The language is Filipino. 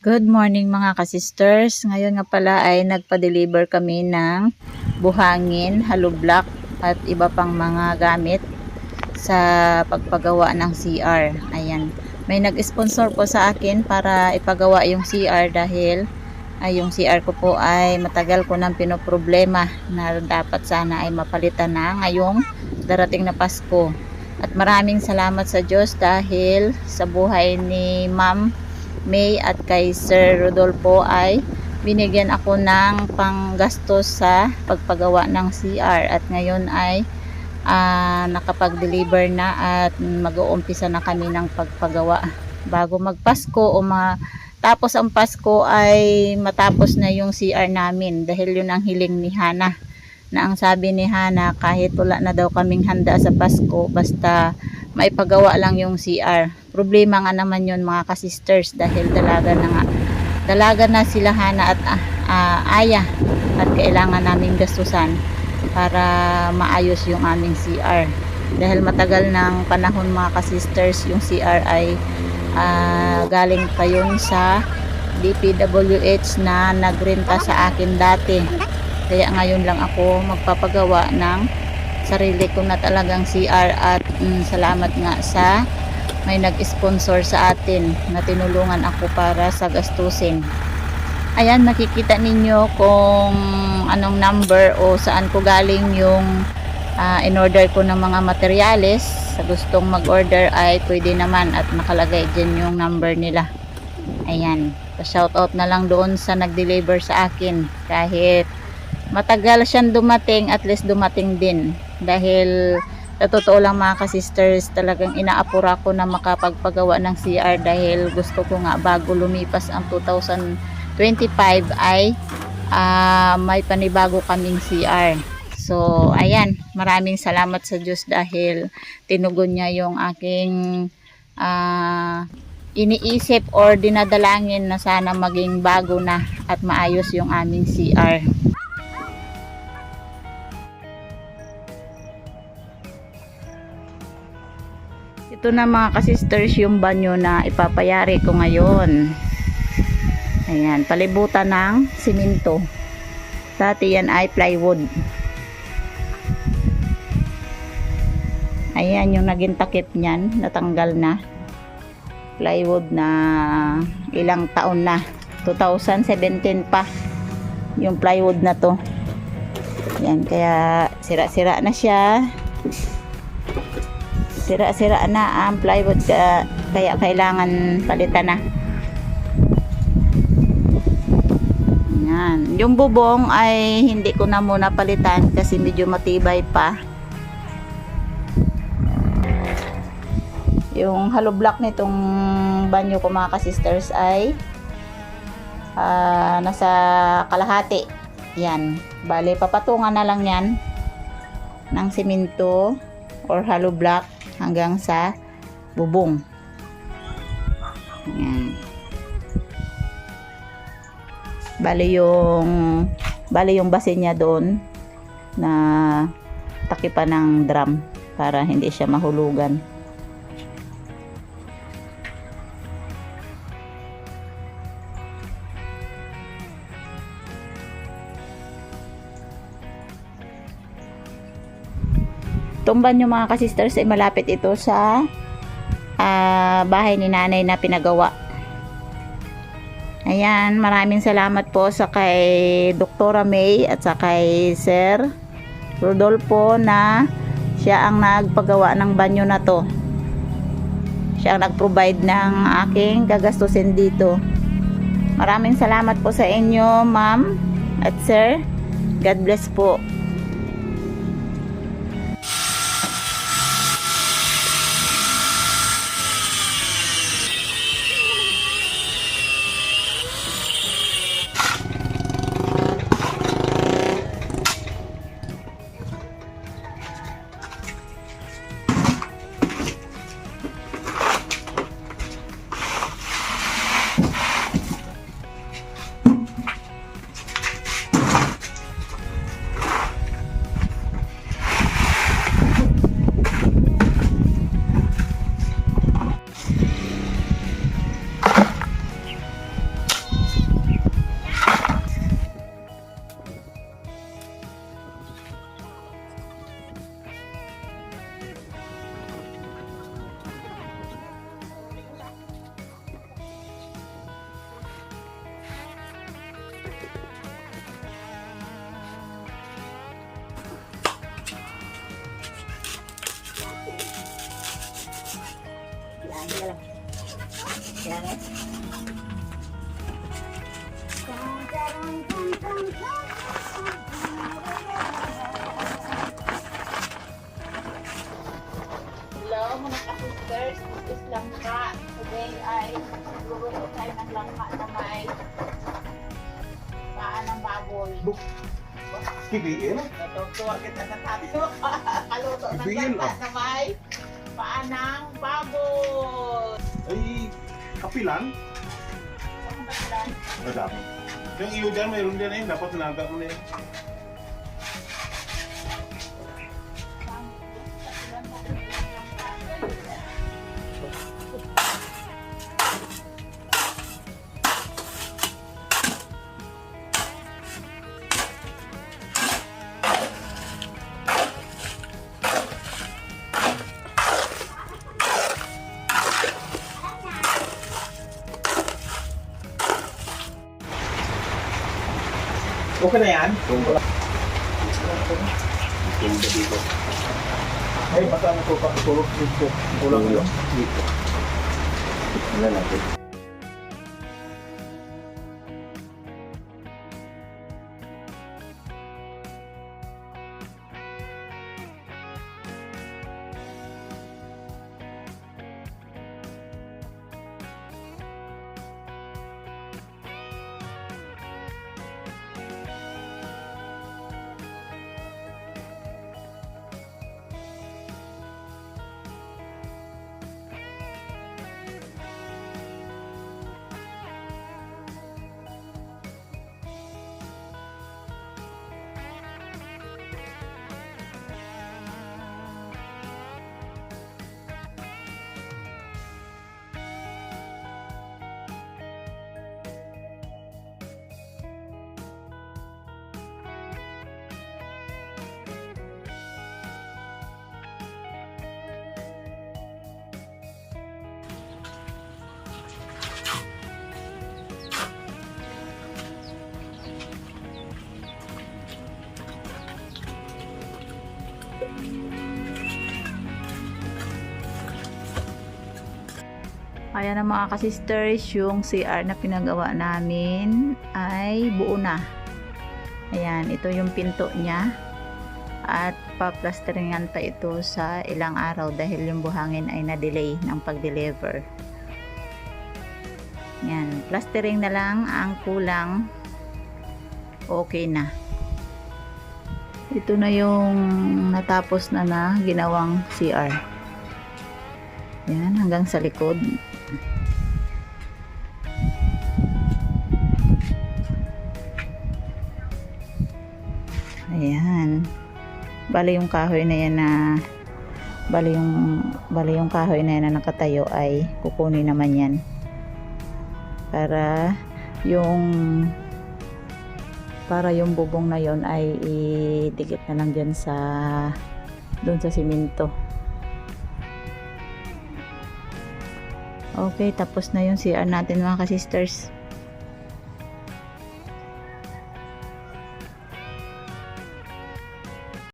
Good morning mga kasisters. Ngayon nga pala ay nagpa-deliver kami ng buhangin, hollow block at iba pang mga gamit sa pagpagawa ng CR. Ayan. May nag-sponsor po sa akin para ipagawa yung CR dahil yung CR ko po ay matagal ko nang pinoproblema na dapat sana ay mapalitan na ngayong darating na Pasko. At maraming salamat sa Diyos dahil sa buhay ni Ma'am May at kay Sir Rodolfo ay binigyan ako ng panggastos sa pagpagawa ng CR at ngayon ay nakapag-deliver na at mag-uumpisa na kami ng pagpagawa bago magpasko o matapos ang Pasko ay matapos na yung CR namin dahil yun ang hiling ni Hana, na ang sabi ni Hana kahit wala na daw kaming handa sa Pasko basta maipagawa lang yung CR. Problema nga naman yun mga kasisters dahil dalaga na sila Hana at Aya at kailangan namin gastusan para maayos yung aming CR dahil matagal ng panahon mga kasisters. Yung CR ay galing pa yun sa DPWH na nagrenta sa akin dati, kaya ngayon lang ako magpapagawa ng sarili ko na talagang CR at salamat nga sa may nag-sponsor sa atin na tinulungan ako para sa gastusin. Ayan, makikita ninyo kung anong number o saan ko galing yung in-order ko ng mga materyales. Sa gustong mag-order ay pwede naman at nakalagay dyan yung number nila. Ayan, shoutout na lang doon sa nag-deliver sa akin. Kahit matagal siyang dumating, at least dumating din. Dahil sa totoo lang mga kasisters, talagang inaapura ko na makapagpagawa ng CR dahil gusto ko nga bago lumipas ang 2025 ay may panibago kaming CR. So ayan, maraming salamat sa Diyos dahil tinugon niya yung aking iniisip or dinadalangin na sana maging bago na at maayos yung aming CR. Ito na mga kasisters yung banyo na ipapayari ko ngayon. Ayan, palibutan ng simento. Dati yan ay plywood. Ayan yung naging takip niyan, natanggal na. Plywood na ilang taon na. 2017 pa yung plywood na to. Ayan, kaya sira-sira na siya. Sira-sira na ang plywood kaya kailangan palitan na. Yan. Yung bubong ay hindi ko na muna palitan kasi medyo matibay pa. Yung hollow block nitong banyo ko mga kasisters ay nasa kalahati. Yan. Bale, papatungan na lang yan ng simento or hollow block hanggang sa bubong. Ayan. Bali yung basin niya doon na takipan ng drum para hindi siya mahulugan. Tumban yung mga kasisters ay malapit ito sa bahay ni nanay na pinagawa. Ayan, maraming salamat po sa kay Dr. May at sa kay Sir Rodolfo na siya ang nagpagawa ng banyo na to. Siya ang nag-provide ng aking gagastusin dito. Maraming salamat po sa inyo, ma'am at sir. God bless po. Hello mga ka-sisters, this is Langka. Today ay luluto tayo ng langka na may paa ng baboy. Kibiil? Natutuwa kita sa tabi mo. Kaluto ng Kibiil, langka na may paa ng baboy. Ay, kapilan? Ano ba yan? Madami. Yung iyo dyan, mayroon dyan eh. Dapat naga mo na yun. Okay na yan? Tumba. Tumba dito. Ay, baka na ito pakitulog dito. Kulang nyo. Dito. Wala natin. Ayan na mga ka-sisters, yung CR na pinagawa namin ay buo na. Ayan, ito yung pinto niya. At pa-plasteringan pa ito sa ilang araw dahil yung buhangin ay na-delay ng pag-deliver. Ayan, plastering na lang ang kulang. Okay na. Ito na yung natapos na ginawang CR. Ayan, hanggang sa likod. Ayan. Bali yung kahoy na yan na bali yung kahoy na yan na nakatayo ay kukunin naman yan. Para yung bubong na yon ay idikit na lang dyan doon sa simento. Okay, tapos na yung CR natin mga ka-sisters.